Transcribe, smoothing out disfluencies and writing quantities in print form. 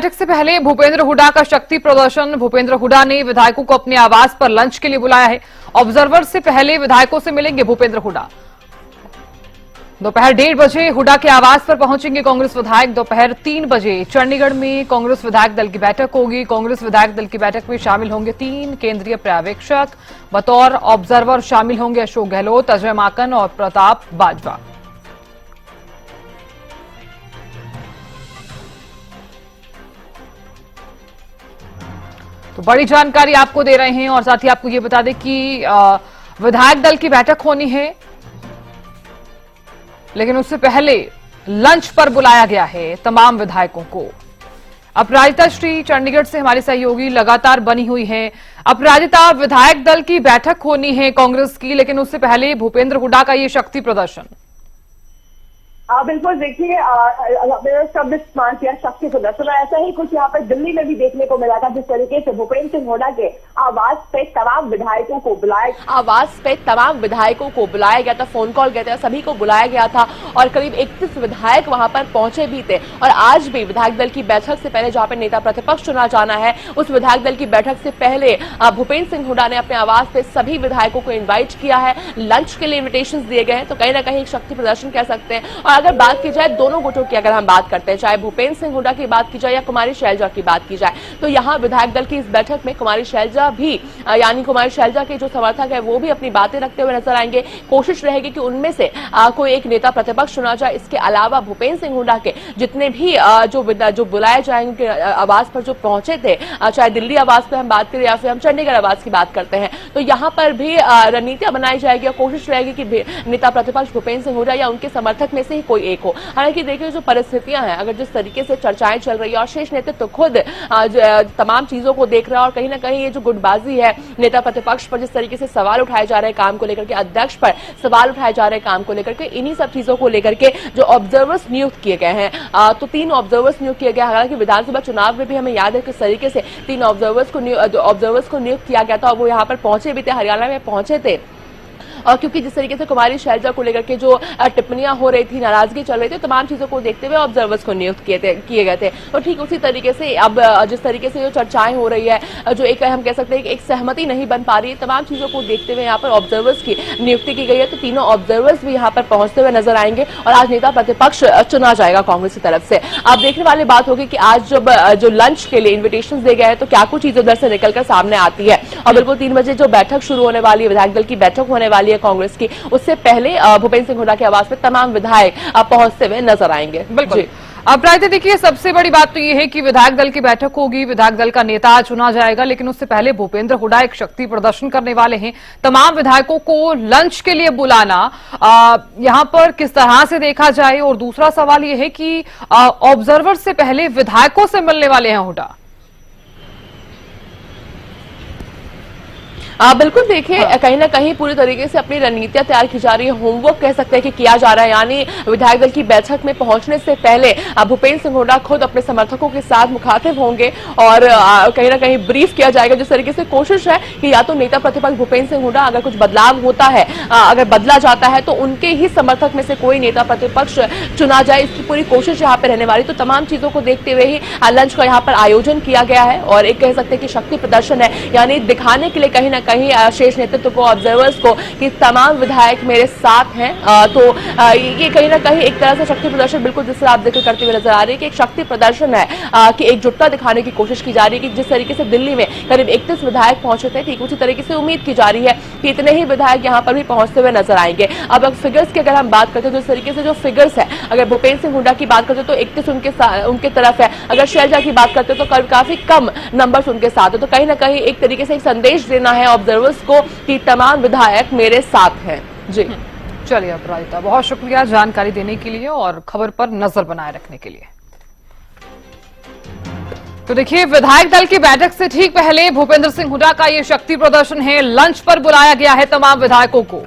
बैठक से पहले भूपेंद्र हुड्डा का शक्ति प्रदर्शन। भूपेंद्र हुड्डा ने विधायकों को अपने आवास पर लंच के लिए बुलाया है। ऑब्जर्वर से पहले विधायकों से मिलेंगे भूपेंद्र हुड्डा। दोपहर 1:30 बजे हुड्डा के आवास पर पहुंचेंगे कांग्रेस विधायक। दोपहर 3 बजे चंडीगढ़ में कांग्रेस विधायक दल की बैठक होगी। कांग्रेस विधायक दल की बैठक में शामिल होंगे 3 केंद्रीय पर्यवेक्षक। बतौर ऑब्जर्वर शामिल होंगे अशोक गहलोत, अजय माकन और प्रताप बाजवा। तो बड़ी जानकारी आपको दे रहे हैं और साथ ही आपको ये बता दें कि विधायक दल की बैठक होनी है, लेकिन उससे पहले लंच पर बुलाया गया है तमाम विधायकों को। अपराजिता श्री चंडीगढ़ से हमारी सहयोगी लगातार बनी हुई हैं। अपराजिता, विधायक दल की बैठक होनी है कांग्रेस की, लेकिन उससे पहले भूपेंद्र हुड्डा का ये शक्ति प्रदर्शन। बिल्कुल, देखिए शब्द इस्तेमाल किया शक्ति प्रदर्शन, ऐसा ही कुछ यहाँ पर दिल्ली में भी देखने को मिला था। जिस तरीके से भूपेंद्र सिंह हुड्डा के आवास पे तमाम विधायकों को बुलाया गया था, फोन कॉल गया था, सभी को बुलाया गया था और करीब 31 विधायक वहां पर पहुंचे भी थे। और आज भी विधायक दल की बैठक से पहले जहां पर नेता प्रतिपक्ष चुना जाना है, उस विधायक दल की बैठक से पहले भूपेंद्र सिंह हुड्डा ने अपने आवास पे सभी विधायकों को इन्वाइट किया है। लंच के लिए इन्विटेशन दिए गए हैं, तो कहीं ना कहीं एक शक्ति प्रदर्शन कह सकते हैं। और अगर बात की जाए दोनों गुटों की, अगर हम बात करते हैं, चाहे भूपेंद्र सिंह हुड्डा की बात की जाए या कुमारी शैलजा की बात की जाए, तो यहाँ विधायक दल की इस बैठक में कुमारी शैलजा भी, यानी कुमारी शैलजा के जो समर्थक है वो भी अपनी बातें रखते हुए नजर आएंगे। कोशिश रहेगी कि उनमें से कोई एक नेता प्रतिपक्ष चुना जाए। इसके अलावा भूपेंद्र सिंह हुड्डा के जितने भी जो बुलाए जाएंगे आवास पर जो पहुंचे थे, चाहे दिल्ली आवास पे हम बात करें या फिर हम चंडीगढ़ आवास की बात करते हैं, तो यहाँ पर भी रणनीतियां बनाई जाएगी और कोशिश रहेगी कि नेता प्रतिपक्ष भूपेंद्र सिंह हुड्डा या उनके समर्थक में से ही कोई एक हो। हालांकि देखिए जो परिस्थितियां हैं, अगर जिस तरीके से चर्चाएं चल रही है और शीर्ष नेतृत्व खुद तमाम चीजों को देख रहा है और कहीं ना कहीं ये जो गुटबाजी है, नेता प्रतिपक्ष पर जिस तरीके से सवाल उठाए जा रहे हैं काम को लेकर के, अध्यक्ष पर सवाल उठाए जा रहे हैं काम को लेकर के, इन्हीं सब चीजों को लेकर के जो ऑब्जर्वर्स नियुक्त किए गए हैं, तो 3 ऑब्जर्वर्स नियुक्त किए गए। हालांकि विधानसभा चुनाव में भी हमें याद है किस तरीके से 3 ऑब्जर्वर्स को नियुक्त किया गया था और वो यहाँ पर पहुंचे भी थे, हरियाणा में पहुंचे थे। और क्योंकि जिस तरीके से कुमारी शैलजा को लेकर के जो टिप्पणियां हो रही थी, नाराजगी चल रही थी, तमाम चीजों को देखते हुए ऑब्जर्वर्स को नियुक्त किए गए थे। और ठीक उसी तरीके से अब जिस तरीके से जो चर्चाएं हो रही है, जो एक हम कह सकते हैं एक सहमति नहीं बन पा रही है, तमाम चीजों को देखते हुए यहाँ पर ऑब्जर्वर्स की नियुक्ति की गई है। तो तीनों ऑब्जर्वर्स भी यहाँ पर पहुंचते हुए नजर आएंगे और आज नेता प्रतिपक्ष चुना जाएगा कांग्रेस की तरफ से। अब देखने वाली बात होगी कि आज जब जो लंच के लिए इन्विटेशन दिए गए हैं, तो क्या कुछ चीजें उधर से निकलकर सामने आती है। और बिल्कुल 3 बजे जो बैठक शुरू होने वाली है, विधायक दल की बैठक होने वाली है कांग्रेस की, उससे पहले भूपेंद्र सिंह हुड्डा के आवास में तमाम विधायक पहुंचते हुए नजर आएंगे। बिल्कुल। अब रायते देखिए, सबसे बड़ी बात तो ये है कि विधायक दल की बैठक होगी, विधायक दल का नेता चुना जाएगा, लेकिन उससे पहले भूपेंद्र हुड्डा एक शक्ति प्रदर्शन करने वाले हैं। तमाम विधायकों को लंच के लिए बुलाना यहां पर किस तरह से देखा जाए। और दूसरा सवाल ये है कि ऑब्जर्वर से पहले विधायकों से मिलने वाले हैं हुड्डा। बिल्कुल, देखिए कहीं ना कहीं पूरी तरीके से अपनी रणनीतियां तैयार की जा रही है, होमवर्क कह सकते हैं कि किया जा रहा है। यानी विधायक दल की बैठक में पहुंचने से पहले भूपेंद्र सिंह हुड्डा खुद अपने समर्थकों के साथ मुखातिब होंगे और कहीं ना कहीं ब्रीफ किया जाएगा। जिस तरीके से कोशिश है कि या तो नेता प्रतिपक्ष भूपेंद्र सिंह हुड्डा, अगर कुछ बदलाव होता है, अगर बदला जाता है, तो उनके ही समर्थक में से कोई नेता प्रतिपक्ष चुना जाए, इसकी पूरी कोशिश यहाँ पर रहने वाली। तो तमाम चीजों को देखते हुए ही लंच का यहाँ पर आयोजन किया गया है और एक कह सकते हैं कि शक्ति प्रदर्शन है, यानी दिखाने के लिए कहीं ना कहीं शेष नेतृत्व को, ऑब्जर्वर्स को, कि तमाम विधायक मेरे साथ हैं। तो ये कहीं ना कहीं एक तरह से शक्ति प्रदर्शन, बिल्कुल जिस तरह आप जिक्र करते हुए नजर आ रही है कि एक शक्ति प्रदर्शन है कि एकजुटता दिखाने की कोशिश की जा रही है। कि जिस तरीके से दिल्ली में करीब 31 विधायक पहुंचे थे, ठीक उसी तरीके से उम्मीद की जा रही है कि इतने ही विधायक यहाँ पर भी पहुंचते हुए नजर आएंगे। अब फिगर्स की अगर हम बात करते हैं, तो इस तरीके से जो फिगर्स है, अगर भूपेंद्र सिंह हुड्डा की बात करते तो 31 उनके तरफ है, अगर शैलजा की बात करते तो काफी कम नंबर्स उनके साथ है। तो कहीं ना कहीं एक तरीके से एक संदेश देना है ऑब्जर्वर्स को कि तमाम विधायक मेरे साथ हैं। जी चलिए अपराजिता, बहुत शुक्रिया जानकारी देने के लिए और खबर पर नजर बनाए रखने के लिए। तो देखिए, विधायक दल की बैठक से ठीक पहले भूपेंद्र सिंह हुड्डा का ये शक्ति प्रदर्शन है। लंच पर बुलाया गया है तमाम विधायकों को।